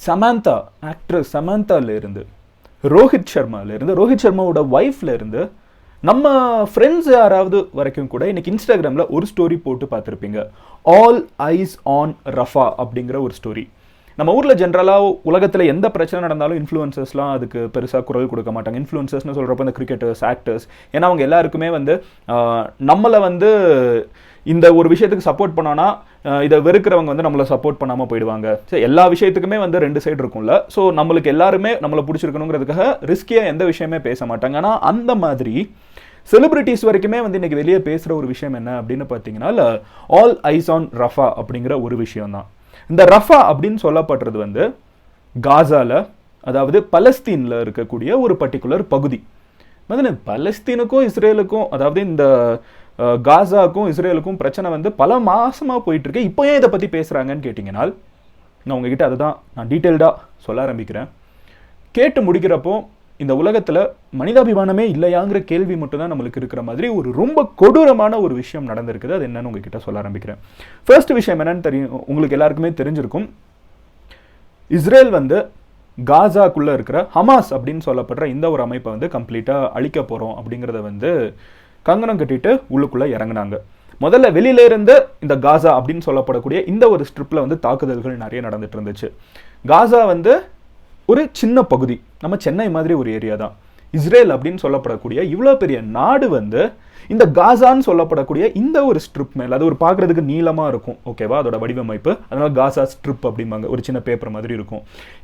Samantha actress சமந்தாலேருந்து, Rohit சர்மாலேருந்து, Rohit சர்மாவோட ஒய்ஃப்லேருந்து, நம்ம friends யாராவது வரைக்கும் கூட இன்னைக்கு இன்ஸ்டாகிராமில் ஒரு ஸ்டோரி போட்டு பார்த்துருப்பீங்க. ஆல் ஐஸ் ஆன் ரஃபா அப்படிங்கிற ஒரு ஸ்டோரி. நம்ம ஊரில் ஜென்ரலாக உலகத்தில் எந்த பிரச்சனை நடந்தாலும் இன்ஃப்ளூயன்சர்ஸ்லாம் அதுக்கு பெருசாக குரல் கொடுக்க மாட்டாங்க. இன்ஃப்ளூயன்சர்ஸ்னு சொல்கிறப்ப இந்த கிரிக்கெட்டர்ஸ், ஆக்டர்ஸ், ஏன்னா அவங்க எல்லாருக்குமே நம்மளை இந்த ஒரு விஷயத்துக்கு சப்போர்ட் பண்ணோன்னா இதை வெறுக்கிறவங்க நம்மளை சப்போர்ட் பண்ணாமல் போயிடுவாங்க. சரி, எல்லா விஷயத்துக்குமே ரெண்டு சைடு இருக்கும்ல. ஸோ நம்மளுக்கு எல்லாருமே நம்மளை பிடிச்சிருக்கணுங்கிறதுக்காக ரிஸ்கியாக எந்த விஷயமே பேச மாட்டாங்க. ஆனால் அந்த மாதிரி செலிபிரிட்டிஸ் வரைக்குமே இன்னைக்கு வெளியே பேசுகிற ஒரு விஷயம் என்ன அப்படின்னு பார்த்தீங்கன்னா, ஆல் ஐஸ் ஆன் ரஃபா அப்படிங்கிற ஒரு விஷயம் தான். இந்த ரஃபா அப்படின்னு சொல்லப்படுறது காசால, அதாவது பலஸ்தீனில் இருக்கக்கூடிய ஒரு பர்டிகுலர் பகுதி. பலஸ்தீனுக்கும் இஸ்ரேலுக்கும், அதாவது இந்த காசாவுக்கும் இஸ்ரேலுக்கும் பிரச்சனை பல மாசமாக போயிட்டு இருக்கு. இப்போ ஏன் இதை பற்றி பேசுகிறாங்கன்னு கேட்டிங்கன்னா, நான் உங்ககிட்ட அதுதான் நான் டீட்டெயில்டாக சொல்ல ஆரம்பிக்கிறேன். கேட்டு முடிக்கிறப்போ இந்த உலகத்தில் மனிதாபிமானமே இல்லையாங்கிற கேள்வி மட்டும்தான் நம்மளுக்கு இருக்கிற மாதிரி ஒரு ரொம்ப கொடூரமான ஒரு விஷயம் நடந்திருக்குது. அது என்னன்னு உங்ககிட்ட சொல்ல ஆரம்பிக்கிறேன். ஃபர்ஸ்ட் விஷயம் என்னன்னு தெரியும், உங்களுக்கு எல்லாருக்குமே தெரிஞ்சிருக்கும். இஸ்ரேல் காசாக்குள்ளே இருக்கிற ஹமாஸ் அப்படின்னு சொல்லப்படுற இந்த ஒரு அமைப்பை கம்ப்ளீட்டாக அழிக்க போகிறோம் அப்படிங்கிறத கங்கணம் கட்டிட்டு உள்ளுக்குள்ளே இறங்கினாங்க. முதல்ல வெளியில இருந்து இந்த காசா அப்படின்னு சொல்லப்படக்கூடிய இந்த ஒரு ஸ்ட்ரிப்பில் தாக்குதல்கள் நிறைய நடந்துட்டு இருந்துச்சு. காசா ஒரு சின்ன பகுதி, நம்ம சென்னை மாதிரி ஒரு ஏரியா தான். இஸ்ரேல் அப்படின்னு சொல்லப்படக்கூடிய இவ்வளோ பெரிய நாடு இந்த காசான்னு சொல்லப்படக்கூடிய இந்த ஒரு ஸ்ட்ரிப் மேலே, அது ஒரு பார்க்குறதுக்கு நீளமாக இருக்கும், ஓகேவா, அதோட வடிவமைப்பு. அதனால காசா ஸ்ட்ரிப் அப்படிம்பாங்க. ஒரு சின்ன பேப்பர் மாதிரி இருக்கும்.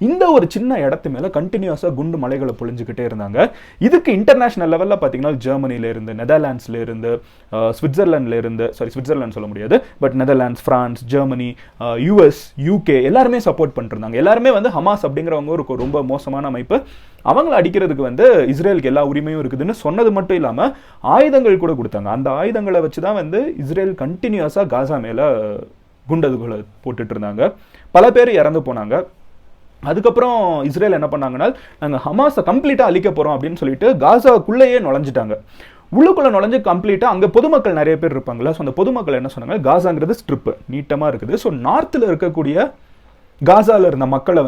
இந்த ஒரு சின்ன இடத்து மேலே கண்டினியூஸாக குண்டு மலைகளை பொழிஞ்சுக்கிட்டே இருந்தாங்க. இதுக்கு இன்டர்நேஷனல் லெவலில் பார்த்தீங்கன்னா ஜெர்மனிலேருந்து, நெதர்லாண்ட்ஸ்லேருந்து, ஸ்விட்சர்லாந்து சொல்ல முடியாது, but Netherlands, France, Germany, US, UK எல்லாருமே சப்போர்ட் பண்ணிருந்தாங்க. எல்லாருமே ஹமாஸ் அப்படிங்கிறவங்க ஒரு ரொம்ப மோசமான அமைப்பு, அவங்களை அடிக்கிறதுக்கு இஸ்ரேலுக்கு எல்லா உரிமையும் இருக்குதுன்னு சொன்னது மட்டும் இல்லாமல் ஆயுதங்கள் கூட கொடுத்தாங்க. அந்த ஆயுதங்களை வச்சு தான் இஸ்ரேல் கண்டினியூஸாக காசா மேலே குண்டதுகளை போட்டுட்டு இருந்தாங்க. பல பேர் இறந்து போனாங்க. அதுக்கப்புறம் இஸ்ரேல் என்ன பண்ணாங்கன்னா, நாங்கள் ஹமாஸை கம்ப்ளீட்டாக அழிக்க போகிறோம் அப்படின்னு சொல்லிட்டு காசாக்குள்ளேயே நுழைஞ்சிட்டாங்க. உள்ளுக்குள்ளே நுழைஞ்சு கம்ப்ளீட்டாக அங்கே பொதுமக்கள் நிறைய பேர் இருப்பாங்களா. ஸோ அந்த பொதுமக்கள் என்ன சொன்னாங்க, காசாங்கிறது ஸ்ட்ரிப்பு நீட்டமாக இருக்குது, ஸோ நார்த்தில் இருக்கக்கூடிய காசாவில் இருந்த மக்களை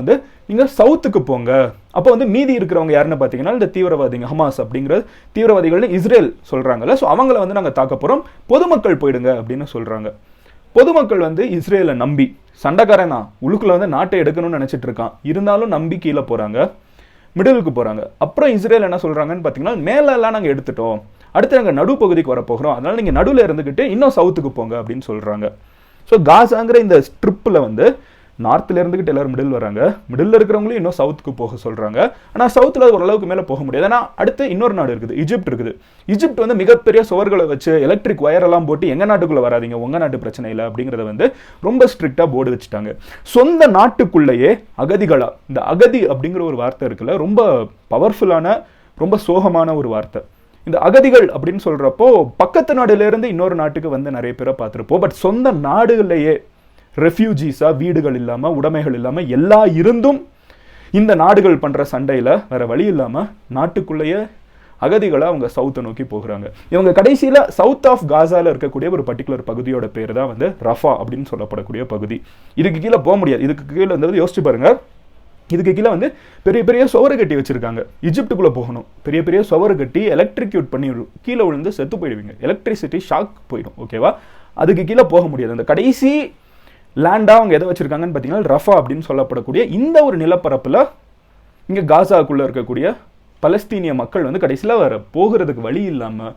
நீங்கள் சவுத்துக்கு போங்க. அப்போ மீதி இருக்கிறவங்க யாருன்னு பார்த்தீங்கன்னா இந்த தீவிரவாதிங்க, ஹமாஸ் அப்படிங்கிற தீவிரவாதிகள்னு இஸ்ரேல் சொல்கிறாங்கல்ல. ஸோ அவங்கள நாங்கள் தாக்க போகிறோம், பொதுமக்கள் போயிடுங்க அப்படின்னு சொல்கிறாங்க. பொதுமக்கள் இஸ்ரேலை நம்பி, சண்டைக்காரன் தான் உள்ளுக்குள்ள நாட்டை எடுக்கணும்னு நினச்சிட்டு இருக்கான், இருந்தாலும் நம்பி கீழே போகிறாங்க, மிடிலுக்கு போகிறாங்க. அப்புறம் இஸ்ரேல் என்ன சொல்கிறாங்கன்னு பார்த்தீங்கன்னா, மேலெல்லாம் நாங்கள் எடுத்துட்டோம், அடுத்து நாங்கள் நடுப்பகுதிக்கு வரப்போகிறோம், அதனால் நீங்கள் நடுவில் இருந்துக்கிட்டு இன்னும் சவுத்துக்கு போங்க அப்படின்னு சொல்கிறாங்க. ஸோ காசாங்கிற இந்த ஸ்ட்ரிப்பில் நார்த்தில் இருந்துக்கிட்டு எல்லாரும் மிடில் வராங்க, மிடில் இருக்கிறவங்களும் இன்னும் சவுத்துக்கு போக சொல்கிறாங்க. ஆனால் சவுத்தில் ஓரளவுக்கு மேலே போக முடியாது. ஏன்னா அடுத்து இன்னொரு நாடு இருக்குது, இஜிப்ட் இருக்குது. இஜிப்ட் மிகப்பெரிய சுவர்களை வச்சு எலக்ட்ரிக் ஒயரெல்லாம் போட்டு எங்கள் நாட்டுக்குள்ளே வராதிங்க, உங்கள் நாட்டு பிரச்சனை இல்லை அப்படிங்கிறத ரொம்ப ஸ்ட்ரிக்டாக போர்டு வச்சுட்டாங்க. சொந்த நாட்டுக்குள்ளேயே அகதிகளா, இந்த அகதி அப்படிங்கிற ஒரு வார்த்தை இருக்குல்ல, ரொம்ப பவர்ஃபுல்லான ரொம்ப சோகமான ஒரு வார்த்தை. இந்த அகதிகள் அப்படின்னு சொல்கிறப்போ பக்கத்து நாடுலேருந்து இன்னொரு நாட்டுக்கு நிறைய பேரை பார்த்துருப்போம். பட் சொந்த நாடுகள்லேயே ரெஃப்யூஜிஸா, வீடுகள் இல்லாமல், உடைமைகள் இல்லாமல், எல்லா இருந்தும் இந்த நாடுகள் பண்ணுற சண்டையில் வேற வழி இல்லாமல் நாட்டுக்குள்ளேயே அகதிகளை அவங்க சவுத்தை நோக்கி போகிறாங்க. இவங்க கடைசியில் சவுத் ஆஃப் காசாவில் இருக்கக்கூடிய ஒரு பர்டிகுலர் பகுதியோட பேர் தான் ரஃபா அப்படின்னு சொல்லப்படக்கூடிய பகுதி. இதுக்கு கீழே போக முடியாது. இதுக்கு கீழே யோசிச்சு பாருங்க, இதுக்கு கீழே பெரிய பெரிய சுவரு கட்டி வச்சிருக்காங்க. இஜிப்டுக்குள்ளே போகணும், பெரிய பெரிய சுவரு கட்டி எலக்ட்ரிக்யூட் பண்ணி கீழே விழுந்து செத்து போயிடுவீங்க, எலக்ட்ரிசிட்டி ஷாக் போயிடும், ஓகேவா. அதுக்கு கீழே போக முடியாது. அந்த கடைசி லேண்டாக அவங்க எதை வச்சுருக்காங்கன்னு பார்த்தீங்கன்னா ரஃபா அப்படின்னு சொல்லப்படக்கூடிய இந்த ஒரு நிலப்பரப்பில் இங்கே காசாக்குள்ளே இருக்கக்கூடிய பலஸ்தீனிய மக்கள் கடைசியில் வர போகிறதுக்கு வழி இல்லாமல்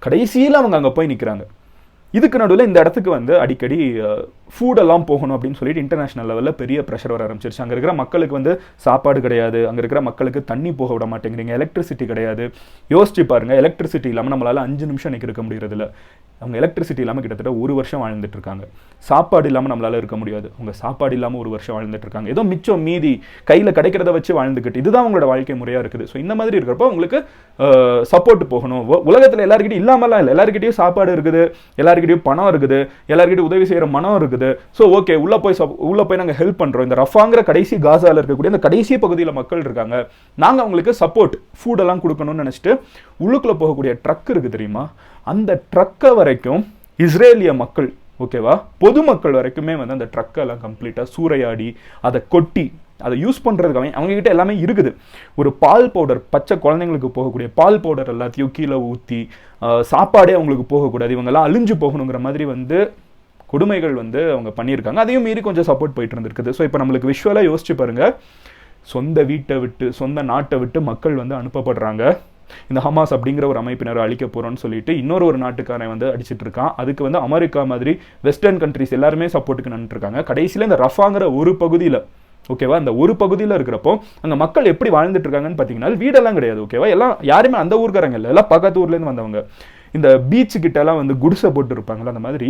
கடைசியில் அவங்க அங்கே போய் நிற்கிறாங்க. இதுக்கு நடுவில் இந்த இடத்துக்கு அடிக்கடி ஃபுட்டெல்லாம் போகணும் அப்படின்னு சொல்லிட்டு இன்டர்நேஷனல் லெவலில் பெரிய ப்ரெஷர் வர ஆரம்பிச்சிருச்சு. அங்கே இருக்கிற மக்களுக்கு சாப்பாடு கிடையாது, அங்கே இருக்கிற மக்களுக்கு தண்ணி போக விட மாட்டேங்கிறீங்க, எலக்ட்ரிசிட்டி கிடையாது. யோசிச்சு பாருங்கள், எலக்ட்ரிசிட்டி இல்லாமல் நம்மளால் 5 நிமிஷம் நிற்க இருக்க முடியறதில்ல. அவங்க எலக்ட்ரிசிட்டி இல்லாமல் கிட்டத்தட்ட 1 வருஷம் வாழ்ந்துட்டு இருக்காங்க. சாப்பாடு இல்லாமல் நம்மளால இருக்க முடியாது, அவங்க சாப்பாடு இல்லாமல் 1 வருஷம் வாழ்ந்துட்டு இருக்காங்க. ஏதோ மிச்சம் மீதி கையில் கிடைக்கிறத வச்சு வாழ்ந்துக்கிட்டு இதுதான் அவங்களோட வாழ்க்கை முறையாக இருக்குது. ஸோ இந்த மாதிரி இருக்கிறப்போ உங்களுக்கு சப்போர்ட் போகணும். உலகத்தில் எல்லாருக்கிட்டையும் இல்லாமலாம் இல்லை, எல்லாருக்கிட்டையும் சாப்பாடு இருக்குது, எல்லாருக்கிட்டையும் பணம் இருக்குது, எல்லாருக்கிட்டையும் உதவி செய்கிற மனம் இருக்குது. ஸோ ஓகே, உள்ளே போய் நாங்கள் ஹெல்ப் பண்ணுறோம். இந்த ரஃபாங்கிற கடைசி காசாவில் இருக்கக்கூடிய இந்த கடைசி பகுதியில் மக்கள் இருக்காங்க, நாங்கள் அவங்களுக்கு சப்போர்ட் ஃபுட்டெல்லாம் கொடுக்கணும்னு நினச்சிட்டு உள்ளுக்குள்ளே போகக்கூடிய ட்ரக் இருக்குது தெரியுமா, அந்த ட்ரக்கை வரைக்கும் இஸ்ரேலிய மக்கள், ஓகேவா, பொதுமக்கள் வரைக்குமே அந்த ட்ரக்கெல்லாம் கம்ப்ளீட்டாக சூறையாடி அதை கொட்டி அதை யூஸ் பண்ணுறதுக்கு அவங்ககிட்ட எல்லாமே இருக்குது. ஒரு பால் பவுடர், பச்சை குழந்தைங்களுக்கு போகக்கூடிய பால் பவுடர் எல்லாத்தையும் கீழே ஊற்றி சாப்பாடே அவங்களுக்கு போகக்கூடாது, இவங்கெல்லாம் அழிஞ்சு போகணுங்கிற மாதிரி வந்து கொடுமைகள் வந்து அவங்க பண்ணியிருக்காங்க. அதையும் மீறி கொஞ்சம் சப்போர்ட் போயிட்டு இருந்திருக்குது. ஸோ இப்போ நம்மளுக்கு விஷுவலாக யோசிச்சு பாருங்கள், சொந்த வீட்டை விட்டு சொந்த நாட்டை விட்டு மக்கள் வந்து அனுப்பப்படுறாங்க. இந்த ஹமாஸ் அப்படிங்கிற ஒரு அமைப்பினரை அழிக்க போகிறோன்னு சொல்லிட்டு இன்னொரு நாட்டுக்காரன் வந்து அடிச்சிட்டு இருக்கான். அதுக்கு வந்து அமெரிக்கா மாதிரி வெஸ்டர்ன் கண்ட்ரிஸ் எல்லாருமே சப்போர்ட்டுக்கு நின்றுருக்காங்க. கடைசியில் இந்த ரஃபாங்கிற ஒரு பகுதியில், ஓகேவா, அந்த ஒரு பகுதியில் இருக்கிறப்போ அங்கே மக்கள் எப்படி வாழ்ந்துட்டு இருக்காங்கன்னு பார்த்தீங்கன்னா வீடெல்லாம் கிடையாது, ஓகேவா, எல்லாம் யாருமே அந்த ஊருக்காரங்க இல்லை, எல்லாம் பக்கத்து ஊர்லேருந்து வந்தவங்க. இந்த பீச்சு கிட்டலாம் வந்து குடிசை போட்டு இருப்பாங்களா, அந்த மாதிரி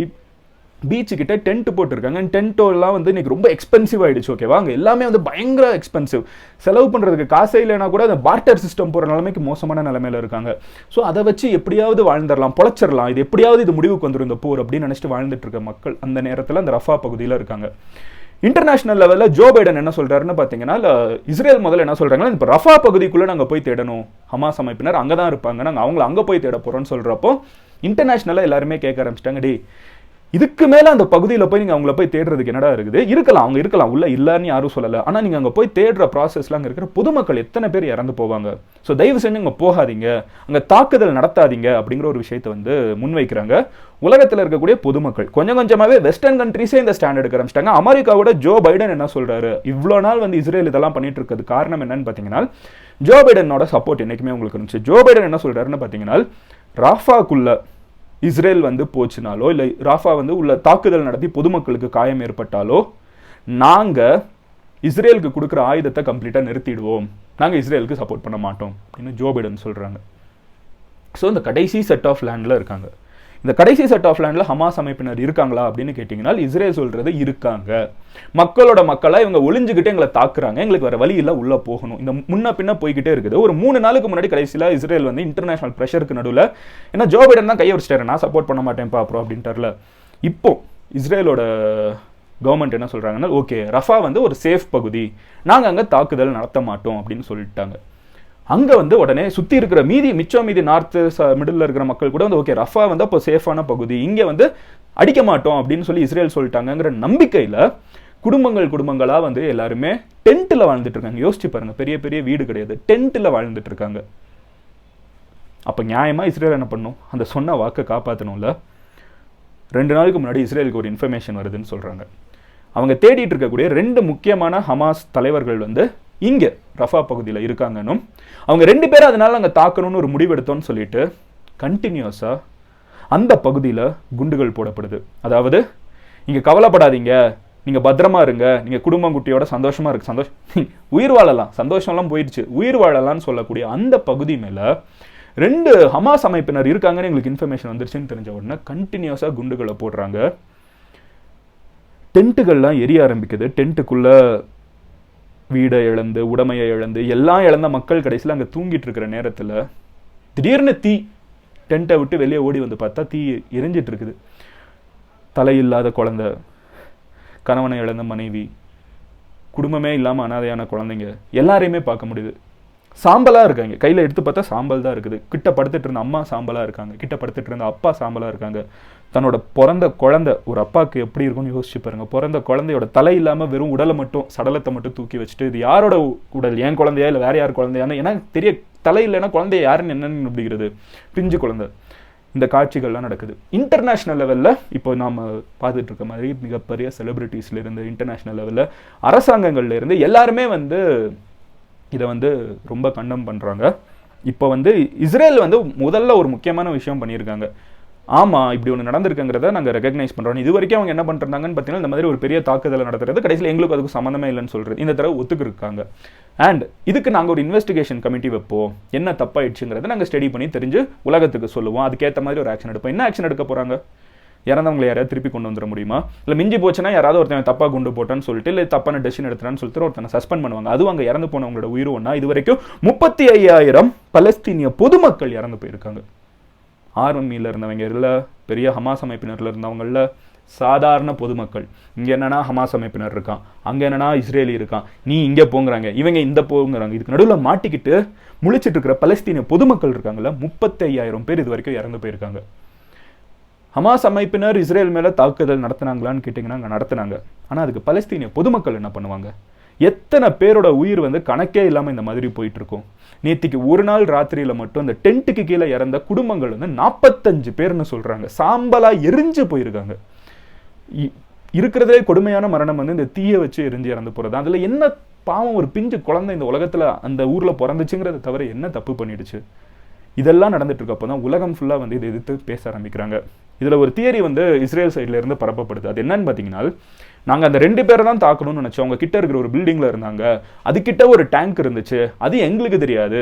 பீச்சு கிட்ட டென்ட் போட்டுருக்காங்க. டென்ட்டோலாம் வந்து இன்னைக்கு ரொம்ப எக்ஸ்பென்சிவ் ஆயிடுச்சு, ஓகேவா, அங்கே எல்லாமே வந்து பயங்கர எக்ஸ்பென்சிவ். செலவு பண்ணுறதுக்கு காசே இல்லைனா கூட அந்த பார்ட்டர் சிஸ்டம் போகிற நிலைமைக்கு மோசமான நிலைமையில இருக்காங்க. ஸோ அதை வச்சு எப்படியாவது வாழ்ந்துடலாம், பொழைச்சிடலாம், இது எப்படியாவது இது முடிவுக்கு வந்துடும் இந்த போர் அப்படின்னு நினச்சிட்டு வாழ்ந்துட்டு இருக்க மக்கள் அந்த நேரத்தில் அந்த ரஃபா பகுதியில் இருக்காங்க. இன்டர்நேஷனல் லெவலில் ஜோ பைடன் என்ன சொல்றாருன்னு பார்த்தீங்கன்னா, இஸ்ரேல் முதல்ல என்ன சொல்றாங்கன்னா, இப்போ ரஃபா பகுதிக்குள்ளே நாங்கள் போய் தேடணும், ஹமாஸ் அமைப்பினர் அங்கே தான் இருப்பாங்க, நாங்கள் அவங்கள அங்கே போய் தேட போகிறோம்னு சொல்கிறப்போ இன்டர்நேஷனலாக எல்லாருமே கேட்க ஆரம்பிச்சிட்டாங்க, டே இதுக்கு மேலே அந்த பகுதியில் போய் நீங்கள் அவங்கள போய் தேடுறதுக்கு என்னடா இருக்குது, இருக்கலாம் அவங்க இருக்கலாம், உள்ள இல்லைன்னு யாரும் சொல்லலை, ஆனால் நீங்கள் அங்கே போய் தேடுற ப்ராசஸில் அங்கே இருக்கிற பொதுமக்கள் எத்தனை பேர் இறந்து போவாங்க, ஸோ தயவு செஞ்சு அங்கே போகாதீங்க, அங்கே தாக்குதல் நடத்தாதீங்க அப்படிங்கிற ஒரு விஷயத்தை வந்து முன்வைக்கிறாங்க. உலகத்தில் இருக்கக்கூடிய பொதுமக்கள் கொஞ்சம் கொஞ்சமாகவே வெஸ்டர்ன் கண்ட்ரீஸே இந்த ஸ்டாண்ட் எடுக்க ஆரம்பிச்சிட்டாங்க. அமெரிக்காவோட ஜோ பைடன் என்ன சொல்கிறாரு, இவ்வளோ நாள் வந்து இஸ்ரேல் இதெல்லாம் பண்ணிட்டு இருக்கிறது காரணம் என்னன்னு பார்த்தீங்கன்னா ஜோ பைடனோட சப்போர்ட் என்றைக்குமே உங்களுக்கு இருந்துச்சு. ஜோ பைடன் என்ன சொல்கிறாருன்னு பார்த்தீங்கன்னா, ராஃபாக்குள்ள இஸ்ரேல் வந்து போச்சுனாலோ இல்லை ராஃபா வந்து உள்ள தாக்குதல் நடத்தி பொதுமக்களுக்கு காயம் ஏற்பட்டாலோ நாங்கள் இஸ்ரேலுக்கு கொடுக்குற ஆயுதத்தை கம்ப்ளீட்டாக நிறுத்திடுவோம், நாங்கள் இஸ்ரேலுக்கு சப்போர்ட் பண்ண மாட்டோம் அப்படின்னு ஜோ பைடன் சொல்கிறாங்க. ஸோ இந்த கடைசி செட் ஆஃப் லேண்டில் இருக்காங்க. இந்த கடைசி செட் ஆஃப் லேண்டில் ஹமாஸ் அமைப்பினர் இருக்காங்களா அப்படின்னு கேட்டிங்கன்னா இஸ்ரேல் சொல்கிறது இருக்காங்க. மக்களோட மக்களாக இவங்க ஒளிஞ்சுக்கிட்டே எங்களை தாக்குறாங்க, எங்களுக்கு வேறு வழி இல்லை, உள்ளே போகணும், இந்த முன்ன பின்ன போய்கிட்டே இருக்குது. ஒரு 3 நாளுக்கு முன்னாடி கடைசியில் இஸ்ரேல் வந்து இன்டர்நேஷனல் ப்ரெஷருக்கு நடுவில், ஏன்னா ஜோ பைடன் தான் கையை வச்சுட்டாரு, நான் சப்போர்ட் பண்ண மாட்டேன்ப்பா அப்புறம் அப்படின்ட்டார்ல. இப்போ இஸ்ரேலோட கவர்மெண்ட் என்ன சொல்கிறாங்கன்னா, ஓகே ரஃபா வந்து ஒரு சேஃப் பகுதி, நாங்கள் அங்கே தாக்குதல் நடத்த மாட்டோம் அப்படின்னு சொல்லிட்டாங்க. அங்கே வந்து உடனே சுற்றி இருக்கிற மிச்சம் மீதி நார்த்து மிடில் இருக்கிற மக்கள் கூட வந்து ஓகே ரஃபா வந்து அப்போ சேஃபான பகுதி, இங்கே வந்து அடிக்க மாட்டோம் அப்படின்னு சொல்லி இஸ்ரேல் சொல்லிட்டாங்கிற நம்பிக்கையில் குடும்பங்களாக வந்து எல்லாருமே டென்ட்டில் வாழ்ந்துட்டு இருக்காங்க. யோசிச்சு பாருங்க, பெரிய பெரிய வீடு கிடையாது, டென்ட்டில் வாழ்ந்துட்டு இருக்காங்க. அப்போ நியாயமாக இஸ்ரேல் என்ன பண்ணும், அந்த சொன்ன வாக்கை காப்பாற்றணும்ல. 2 நாளுக்கு முன்னாடி இஸ்ரேலுக்கு ஒரு இன்ஃபர்மேஷன் வருதுன்னு சொல்கிறாங்க. அவங்க தேடிட்டு இருக்கக்கூடிய 2 முக்கியமான ஹமாஸ் தலைவர்கள் வந்து இங்கே ரஃபா பகுதியில் இருக்காங்கன்னும் அவங்க 2 பேரும் அதனால அங்கே தாக்கணும்னு ஒரு முடிவெடுத்தோன்னு சொல்லிட்டு கண்டினியூஸாக அந்த பகுதியில் குண்டுகள் போடப்படுது. அதாவது இங்கே கவலைப்படாதீங்க, நீங்கள் பத்திரமா இருங்க, நீங்கள் குடும்பம் குட்டியோட சந்தோஷமாக இருக்கு, உயிர் வாழலாம், சந்தோஷம்லாம் போயிடுச்சு, உயிர் வாழலாம்னு சொல்லக்கூடிய அந்த பகுதி மேலே 2 ஹமாஸ் அமைப்பினர் இருக்காங்கன்னு எங்களுக்கு இன்ஃபர்மேஷன் வந்துருச்சுன்னு தெரிஞ்ச உடனே கண்டினியூஸாக குண்டுகளை போடுறாங்க. டென்ட்டுகள்லாம் எரிய ஆரம்பிக்குது. டென்ட்டுக்குள்ளே வீடை இழந்து உடமையை இழந்து எல்லாம் இழந்த மக்கள் கடைசியில் அங்கே தூங்கிட்டு இருக்கிற நேரத்தில் திடீர்னு தீ, டென்ட்டை விட்டு வெளியே ஓடி வந்து பார்த்தா தீ எரிஞ்சிட்டு இருக்குது. தலையில்லாத குழந்தை, கணவனை இழந்த மனைவி, குடும்பமே இல்லாமல் அனாதையான குழந்தைங்க எல்லாரையுமே பார்க்க முடியுது. சாம்பலாக இருக்காங்க, கையில் எடுத்து பார்த்தா சாம்பல் தான் இருக்குது. கிட்ட படுத்துட்டு இருந்த அம்மா சாம்பலாக இருக்காங்க, கிட்ட படுத்துட்டு இருந்த அப்பா சாம்பலாக இருக்காங்க. தன்னோட பிறந்த குழந்தை, ஒரு அப்பாவுக்கு எப்படி இருக்கும்னு யோசிச்சு பாருங்க, பிறந்த குழந்தையோட தலை இல்லாமல் வெறும் உடலை மட்டும், சடலத்தை மட்டும் தூக்கி வச்சுட்டு இது யாரோட உடல், என் குழந்தையா இல்லை வேற யார் குழந்தையான்னு ஏன்னா தெரிய, தலை இல்லைன்னா குழந்தைய யாருன்னு என்னன்னு அப்படிங்கிறது, பிஞ்சு குழந்தை. இந்த காட்சிகள்லாம் நடக்குது. இன்டர்நேஷ்னல் லெவலில் இப்போ நாம் பார்த்துட்டு இருக்க மாதிரி மிகப்பெரிய செலிபிரிட்டிஸ்லேருந்து இன்டர்நேஷ்னல் லெவலில் அரசாங்கங்கள்லேருந்து எல்லாருமே வந்து இதை வந்து ரொம்ப கண்டம் பண்ணுறாங்க. இப்போ வந்து இஸ்ரேல் வந்து முதல்ல ஒரு முக்கியமான விஷயம் பண்ணியிருக்காங்க. ஆமாம் இப்படி ஒன்று நடந்திருக்குங்கிறத நாங்கள் ரெகக்னைஸ் பண்ணுறோம். இது வரைக்கும் அவங்க என்ன பண்ணிருந்தாங்கன்னு பார்த்தீங்கன்னா இந்த மாதிரி ஒரு பெரிய தாக்குதலை நடத்துறது, கடைசியில் எங்களுக்கு அதுக்கு சம்மந்தமே இல்லைன்னு சொல்கிறது இந்த தடவை ஒத்துக்கிருக்காங்க. அண்ட் இதுக்கு நாங்கள் ஒரு இன்வெஸ்டிகேஷன் கமிட்டி வைப்போம், என்ன தப்பாயிடுச்சுங்கிறத நாங்கள் ஸ்டடி பண்ணி தெரிஞ்சு உலகத்துக்கு சொல்லுவோம், அதுக்கேற்ற மாதிரி ஒரு ஆக்ஷன் எடுப்போம். என்ன ஆக்ஷன் எடுக்க போகிறாங்க, இறந்தவங்களை யாராவது திருப்பி கொண்டு வந்துட முடியுமா, இல்லை மிஞ்சி போச்சுன்னா யாராவது ஒருத்தன் தப்பாக குண்டு போட்டான்னு சொல்லிட்டு இல்லை தப்பான டெசிஷன் எடுத்துறான்னு சொல்லிட்டு ஒருத்தனை சஸ்பெண்ட் பண்ணுவாங்க. அதுவும் அங்கே இறந்து போனவங்களோட உயிர் ஒன்றா. இது வரைக்கும் 35,000 பலஸ்தீனிய பொதுமக்கள் இறந்து போயிருக்காங்க. ஆர்மியில் இருந்தவங்க இல்லை, பெரிய ஹமாஸ் அமைப்பினரில் இருந்தவங்கள சாதாரண பொதுமக்கள். இங்கே என்னன்னா ஹமாஸ் அமைப்பினர் இருக்கான், அங்கே என்னன்னா இஸ்ரேலி இருக்கான், நீ இங்கே போங்கிறாங்க, இவங்க இந்த போங்கிறாங்க. இதுக்கு நடுவில் மாட்டிக்கிட்டு முழிச்சிட்டு இருக்கிற பலஸ்தீனிய பொதுமக்கள் இருக்காங்கல்ல, 35,000 பேர் இது வரைக்கும் இறந்து போயிருக்காங்க. ஹமாஸ் அமைப்பினர் இஸ்ரேல் மேலே தாக்குதல் நடத்தினாங்களான்னு கேட்டிங்கன்னா அங்கே நடத்தினாங்க. ஆனால் அதுக்கு பலஸ்தீனிய பொதுமக்கள் என்ன பண்ணுவாங்க? எத்தனை பேரோட உயிர் வந்து கணக்கே இல்லாமல் இந்த மாதிரி போயிட்டு இருக்கும். நேத்திக்கு ஒரு நாள் ராத்திரியில மட்டும் அந்த டென்ட்டுக்கு கீழே இறந்த குடும்பங்கள் வந்து 45 பேர்னு சொல்றாங்க. சாம்பலா எரிஞ்சு போயிருக்காங்க. இருக்கிறதே கொடுமையான மரணம் வந்து இந்த தீயை வச்சு எரிஞ்சு இறந்து போறது. அதுல என்ன பாவம் ஒரு பிஞ்சு குழந்தை இந்த உலகத்துல அந்த ஊர்ல பிறந்துச்சுங்கிறத தவிர என்ன தப்பு பண்ணிடுச்சு? இதெல்லாம் நடந்துட்டு இருக்கப்பதான் உலகம் ஃபுல்லா வந்து இதை எதிர்த்து பேச ஆரம்பிக்கிறாங்க. இதுல ஒரு தியரி வந்து இஸ்ரேல் சைட்ல இருந்து பரப்பப்படுது. அது என்னன்னு பாத்தீங்கன்னா, நாங்க அந்த 2 பேரை தான் தாக்கணும்னு நினைச்சோம். அவங்க கிட்ட இருக்கிற ஒரு பில்டிங்ல இருந்தாங்க, அது கிட்ட ஒரு டேங்க் இருந்துச்சு, அது எங்களுக்கு தெரியாது.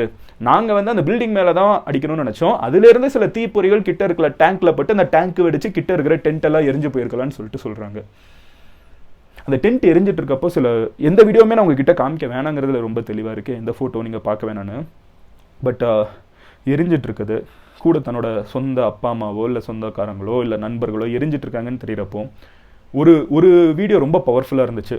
நாங்க வந்து அந்த பில்டிங் மேலதான் அடிக்கணும்னு நினைச்சோம். அதுல இருந்து சில தீப்பொறிகள் கிட்ட இருக்கிற டேங்க்ல பட்டு அந்த டேங்க் வெடிச்சு கிட்ட இருக்கிற டென்ட் எல்லாம் எரிஞ்சு போயிருக்கலாம்னு சொல்றாங்க. அந்த டென்ட் எரிஞ்சிட்டு இருக்கப்போ எந்த வீடியோவுமே நான் உங்ககிட்ட காமிக்க வேணாங்கிறதுல ரொம்ப தெளிவா இருக்கு. எந்த போட்டோ நீங்க பார்க்க வேணான்னு. பட் எரிஞ்சிட்டு இருக்குது கூட தன்னோட சொந்த அப்பா அம்மாவோ இல்லை சொந்தக்காரங்களோ இல்லை நண்பர்களோ எரிஞ்சிட்டு இருக்காங்கன்னு தெரியறப்போ ஒரு வீடியோ ரொம்ப பவர்ஃபுல்லாக இருந்துச்சு.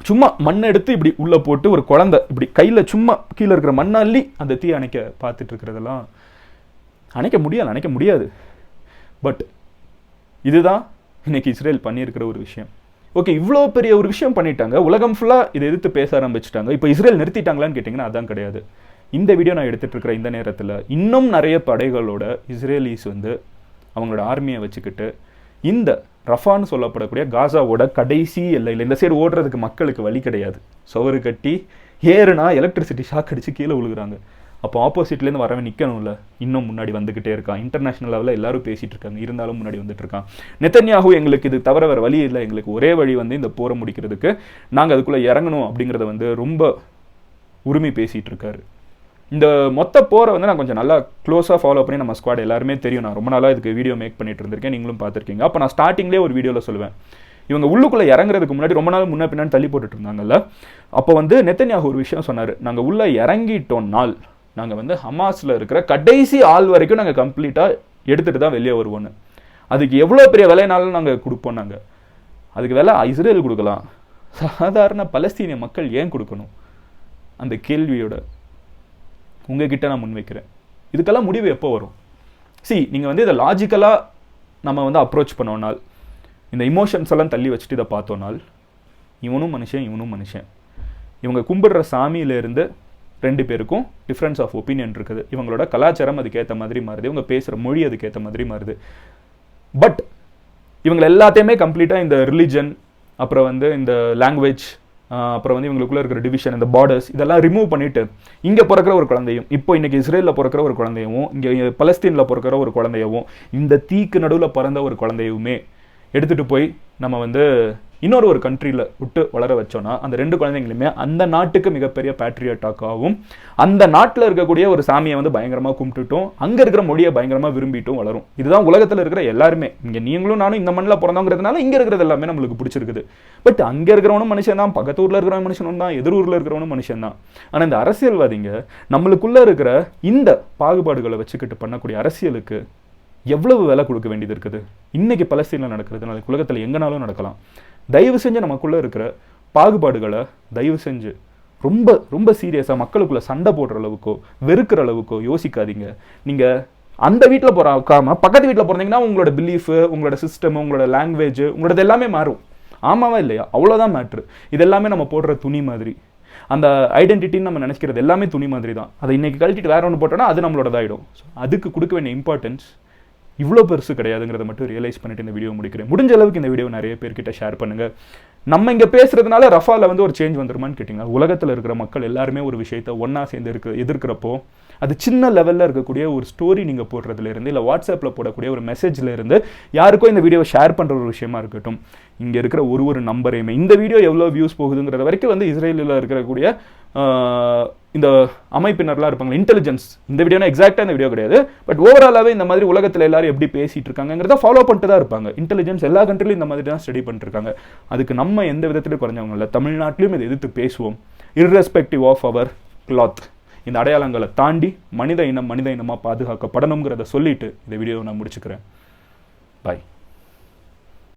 சும்மா மண்ணை எடுத்து இப்படி உள்ளே போட்டு ஒரு குழந்தை இப்படி கையில் சும்மா கீழே இருக்கிற மண்ணை அள்ளி அந்த தீ அணைக்க பார்த்துட்டு இருக்கிறதெல்லாம் அணைக்க முடியாது. பட் இதுதான் இன்னைக்கு இஸ்ரேல் பண்ணியிருக்கிற ஒரு விஷயம். ஓகே, இவ்வளோ பெரிய ஒரு விஷயம் பண்ணிட்டாங்க, உலகம் ஃபுல்லாக இதை எதிர்த்து பேச ஆரம்பிச்சுட்டாங்க. இப்போ இஸ்ரேல் நிறுத்திட்டாங்களான்னு கேட்டிங்கன்னா அதான் கிடையாது. இந்த வீடியோ நான் எடுத்துகிட்டு இருக்கிற இந்த நேரத்தில் இன்னும் நிறைய படைகளோட இஸ்ரேலிஸ் வந்து அவங்களோட ஆர்மியை வச்சுக்கிட்டு இந்த ரஃபான்னு சொல்லப்படக்கூடிய காசாவோட கடைசி எல்லையில் இந்த சைடு ஓடுறதுக்கு மக்களுக்கு வழி கிடையாது. சுவரு கட்டி ஏறுனா எலக்ட்ரிசிட்டி ஷாக் அடித்து கீழே விழுகுறாங்க. அப்போ ஆப்போசிட்லேருந்து வரவே நிற்கணும்ல, இன்னும் முன்னாடி வந்துக்கிட்டே இருக்கான். இன்டர்நேஷனல் லெவலில் எல்லாரும் பேசிகிட்டு இருக்காங்க, இருந்தாலும் முன்னாடி வந்துட்டு இருக்கான். நெத்தன்யாஹூ எங்களுக்கு இது தவிர வேறு வழி இல்லை, எங்களுக்கு ஒரே வழி வந்து இந்த போரை முடிக்கிறதுக்கு, நாங்கள் அதுக்குள்ளே இறங்கணும் அப்படிங்கிறத வந்து ரொம்ப உரிமை பேசிகிட்டு இருக்காரு. இந்த மொத்த போரை வந்து நான் கொஞ்சம் நல்லா க்ளோஸாக ஃபாலோ பண்ணி நம்ம ஸ்குவாட் எல்லாருமே தெரியும். நான் ரொம்ப நாளாக இதுக்கு வீடியோ மேக் பண்ணிட்டு இருந்திருக்கேன், நீங்களும் பார்த்துருக்கீங்க. அப்போ நான் ஸ்டார்டிங்லேயே ஒரு வீடியோவில் சொல்லுவேன், இவங்க உள்ளுக்குள்ளே இறங்குறதுக்கு முன்னாடி ரொம்ப நாள் முன்ன பின்னாடி தள்ளி போட்டுட்டு இருந்தாங்கல்ல. அப்போ வந்து நெத்தன்யாஹூ ஒரு விஷயம் சொன்னார், நாங்கள் உள்ளே இறங்கிட்டோம்னால் நாங்கள் வந்து ஹமாஸில் இருக்கிற கடைசி ஆள் வரைக்கும் நாங்கள் கம்ப்ளீட்டாக எடுத்துகிட்டு தான் வெளியே வருவோன்னு. அதுக்கு எவ்வளோ பெரிய விலைனாலும் நாங்கள் கொடுப்போம். நாங்கள் அதுக்கு விலை இஸ்ரேல் கொடுக்கலாம், சாதாரண பலஸ்தீனிய மக்கள் ஏன் கொடுக்கணும்? அந்த கேள்வியோட உங்ககிட்ட நான் முன்வைக்கிறேன். இதுக்கெல்லாம் முடிவு எப்போ வரும்? நீங்கள் வந்து இதை லாஜிக்கலாக நம்ம வந்து அப்ரோச் பண்ணோனால், இந்த இமோஷன்ஸ் எல்லாம் தள்ளி வச்சுட்டு இதை பார்த்தோனால், இவனும் மனுஷன். இவங்க கும்பிடுற சாமியிலேருந்து 2 பேருக்கும் டிஃப்ரென்ஸ் ஆஃப் ஒப்பீனியன் இருக்குது. இவங்களோட கலாச்சாரம் அதுக்கேற்ற மாதிரி மாறுது, இவங்க பேசுகிற மொழி அதுக்கேற்ற மாதிரி மாறுது. பட் இவங்க எல்லாத்தையுமே கம்ப்ளீட்டாக இந்த ரிலிஜன், அப்புறம் வந்து இந்த லாங்குவேஜ், அப்புறம் வந்து இவங்களுக்குள்ள இருக்கிற டிவிஷன், இந்த பார்டர்ஸ் இதெல்லாம் ரிமூவ் பண்ணிட்டு இங்கே பிறக்கிற ஒரு குழந்தையும், இப்போ இன்னைக்கு இஸ்ரேலில் பிறக்கிற ஒரு குழந்தையவும், இங்கே பலஸ்தீனில் பிறக்கிற ஒரு குழந்தையவும், இந்த தீக்கு நடுவில் பிறந்த ஒரு குழந்தையுமே எடுத்துகிட்டு போய் நம்ம வந்து இன்னொரு கண்ட்ரியில் விட்டு வளர வச்சோன்னா அந்த 2 குழந்தைங்களுமே அந்த நாட்டுக்கு மிகப்பெரிய பேட்ரியாட்டாகவும், அந்த நாட்டில் இருக்கக்கூடிய ஒரு சாமியை வந்து பயங்கரமாக கும்பிட்டுட்டும், அங்கே இருக்கிற மொழியை பயங்கரமாக விரும்பிட்டும் வளரும். இதுதான் உலகத்தில் இருக்கிற எல்லாருமே. இங்கே நீங்களும் நானும் இந்த மண்ணில் பிறந்தவங்கிறதுனால இங்கே இருக்கிறது எல்லாமே நம்மளுக்கு பிடிச்சிருக்குது. பட் அங்கே இருக்கிறவனும் மனுஷன் தான், பக்கத்து ஊரில் இருக்கிறவன் மனுஷனும் தான், எதிர் ஊரில் இருக்கிறவனும் மனுஷன் தான். ஆனால் இந்த அரசியல்வாதிங்க நம்மளுக்குள்ளே இருக்கிற இந்த பாகுபாடுகளை வச்சுக்கிட்டு பண்ணக்கூடிய அரசியலுக்கு எவ்வளவு விலை கொடுக்க வேண்டியது இருக்குது? இன்னைக்கு பலஸ்தீனில் நடக்கிறது நாளைக்கு உலகத்தில் எங்கனாலும் நடக்கலாம். தயவு செஞ்சு நமக்குள்ளே இருக்கிற பாகுபாடுகளை தயவு செஞ்சு ரொம்ப ரொம்ப சீரியஸாக மக்களுக்குள்ளே சண்டை போடுற அளவுக்கோ வெறுக்கிற அளவுக்கோ யோசிக்காதீங்க. நீங்கள் அந்த வீட்டில் போகாம பக்கத்து வீட்டில் பிறந்தீங்கன்னா உங்களோட பிலீஃபு, உங்களோட சிஸ்டம், உங்களோட லாங்குவேஜ், உங்களோட எல்லாமே மாறும். ஆமாவா இல்லையா? அவ்வளோதான் மேட்ரு. இது எல்லாமே நம்ம போடுற துணி மாதிரி. அந்த ஐடென்டிட்டின்னு நம்ம நினைக்கிறது எல்லாமே துணி மாதிரி தான். அதை இன்னைக்கு கழட்டிட்டு வேற ஒன்று போட்டோன்னா அது நம்மளோடதாயிடும். அதுக்கு கொடுக்க வேண்டிய இம்பார்ட்டன்ஸ் இவ்வளோ பெருசு கிடையாதுங்கிறத மட்டும் ரியலைஸ் பண்ணிட்டு இந்த வீடியோ முடிக்கிறேன். முடிஞ்ச அளவுக்கு இந்த வீடியோ நிறைய பேர்கிட்ட ஷேர் பண்ணுங்கள். நம்ம இங்கே பேசுறதுனால ரஃபால வந்து ஒரு சேஞ்ச் வந்துருமான்னு கேட்டிங்கன்னா, உலகத்தில் இருக்கிற மக்கள் எல்லாருமே ஒரு விஷயத்தை ஒன்றா சேர்ந்து எதிர்க்கிறப்போ அது சின்ன லெவலில் இருக்கக்கூடிய ஒரு ஸ்டோரி நீங்கள் போடுறதுலேருந்து, இல்லை வாட்ஸ்அப்பில் போடக்கூடிய ஒரு மெசேஜ்லேருந்து யாருக்கும் இந்த வீடியோவை ஷேர் பண்ணுற ஒரு விஷயமா இருக்கட்டும், இங்கே இருக்கிற ஒரு நம்பரையுமே இந்த வீடியோ எவ்வளோ வியூஸ் போகுதுங்கிறத வரைக்கும் வந்து இஸ்ரேலில் இருக்கக்கூடிய இந்த அமைப்பினர்லாம் இருப்பாங்க, இன்டெலிஜென்ஸ், இந்த வீடியோனா எக்ஸாக்டாக இந்த வீடியோ கிடையாது, பட் ஓவராலாகவே இந்த மாதிரி உலகத்தில் எல்லாரும் எப்படி பேசிட்டு இருக்காங்கிறத ஃபாலோ பண்ணிட்டு தான் இருப்பாங்க. இன்டெலிஜென்ஸ் எல்லா கண்ட்ரிலையும் இந்த மாதிரி தான் ஸ்டடி பண்ணிட்டு இருக்காங்க. அதுக்கு நம்ம எந்த விதத்திலும் குறைஞ்சவங்க இல்லை. தமிழ்நாட்டிலும் இதை எதிர்த்து பேசுவோம், இர்ரெஸ்பெக்டிவ் ஆஃப் அவர் கிளாத். இந்த அடையாளங்களை தாண்டி மனித இனமாக பாதுகாக்கப்படணுங்கிறத சொல்லிட்டு இந்த வீடியோவை நான் முடிச்சுக்கிறேன். பாய்.